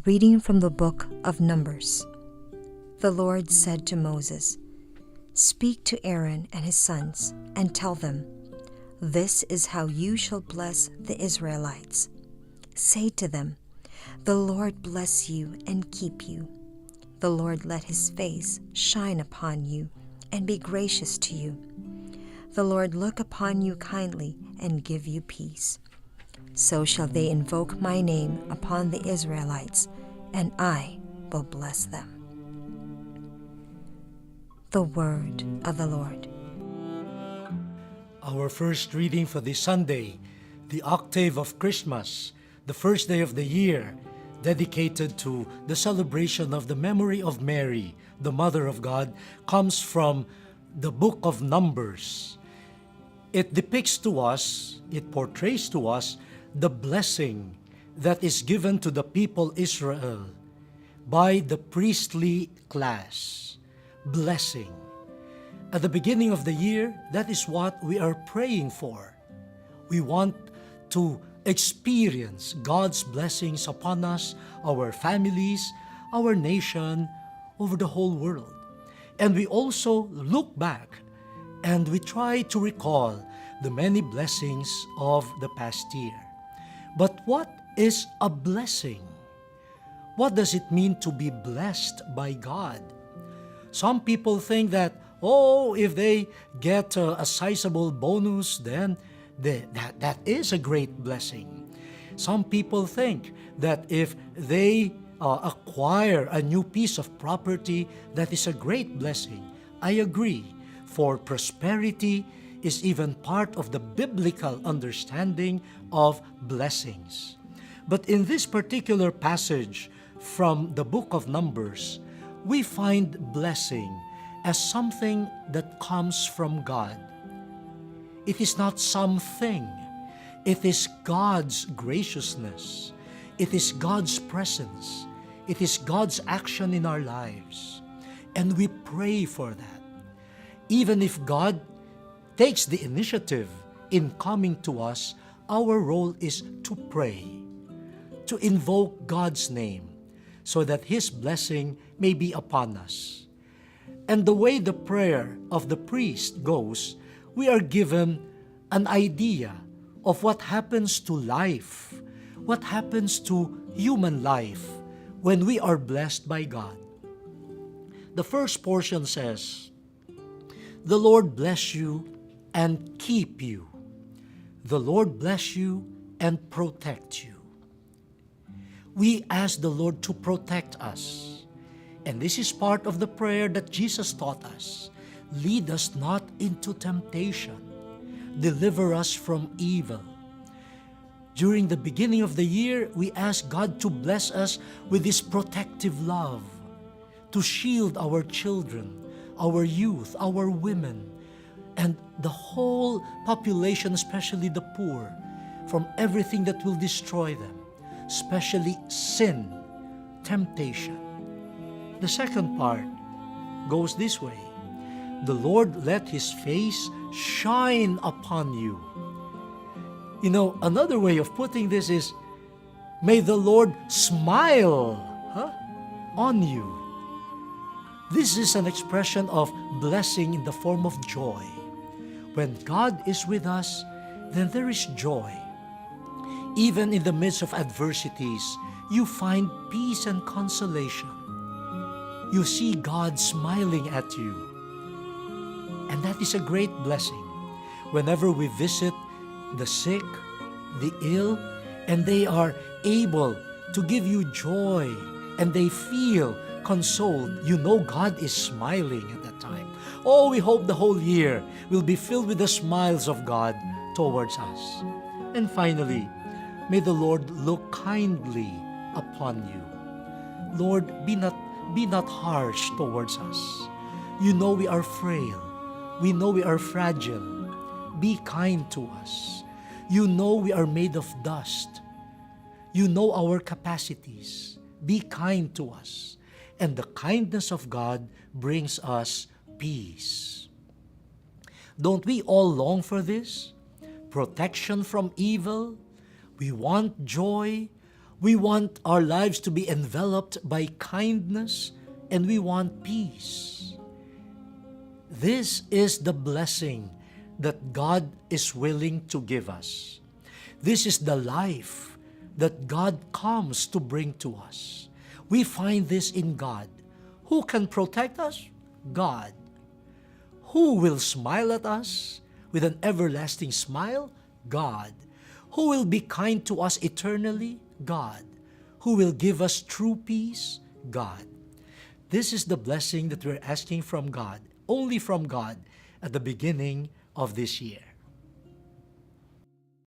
Reading from the book of Numbers. The Lord said to Moses, "Speak to Aaron and his sons, and tell them, 'This is how you shall bless the Israelites. Say to them, the Lord bless you and keep you. The Lord let his face shine upon you and be gracious to you. The Lord look upon you kindly and give you peace. So shall they invoke my name upon the Israelites, and I will bless them.'" The word of the Lord. Our first reading for this Sunday, the octave of Christmas, the first day of the year, dedicated to the celebration of the memory of Mary, the Mother of God, comes from the book of Numbers. It depicts to us, it portrays to us, the blessing that is given to the people Israel by the priestly class. Blessing. At the beginning of the year, that is what we are praying for. We want to experience God's blessings upon us, our families, our nation, over the whole world. And we also look back and we try to recall the many blessings of the past year. But what is a blessing? What does it mean to be blessed by God? Some people think that, if they get a sizable bonus, then that is a great blessing. Some people think that if they acquire a new piece of property, that is a great blessing. I agree, for prosperity is even part of the biblical understanding of blessings. But in this particular passage from the book of Numbers, we find blessing as something that comes from God. It is not something. It is God's graciousness. It is God's presence. It is God's action in our lives. And we pray for that. Even if God takes the initiative in coming to us, our role is to pray, to invoke God's name, so that His blessing may be upon us. And the way the prayer of the priest goes, we are given an idea of what happens to life, what happens to human life when we are blessed by God. The first portion says, "The Lord bless you and keep you. The Lord bless you and protect you." We ask the Lord to protect us. And this is part of the prayer that Jesus taught us. "Lead us not into temptation. Deliver us from evil." During the beginning of the year, we ask God to bless us with His protective love, to shield our children, our youth, our women, and the whole population, especially the poor, from everything that will destroy them, especially sin, temptation. The second part goes this way. "The Lord let His face shine upon you." Another way of putting this is, "May the Lord smile on you." This is an expression of blessing in the form of joy. When God is with us, then there is joy. Even in the midst of adversities, you find peace and consolation. You see God smiling at you. And that is a great blessing. Whenever we visit the sick, the ill, and they are able to give you joy, and they feel consoled, God is smiling at that time. We hope the whole year will be filled with the smiles of God towards us. And finally, may the Lord look kindly upon you. Lord, be not harsh towards us. We are frail. We know we are fragile. Be kind to us. We are made of dust. Our capacities. Be kind to us. And the kindness of God brings us peace. Don't we all long for this? Protection from evil. We want joy. We want our lives to be enveloped by kindness, and we want peace. This is the blessing that God is willing to give us. This is the life that God comes to bring to us. We find this in God. Who can protect us? God. Who will smile at us with an everlasting smile? God. Who will be kind to us eternally? God. Who will give us true peace? God. This is the blessing that we're asking from God, only from God, at the beginning of this year.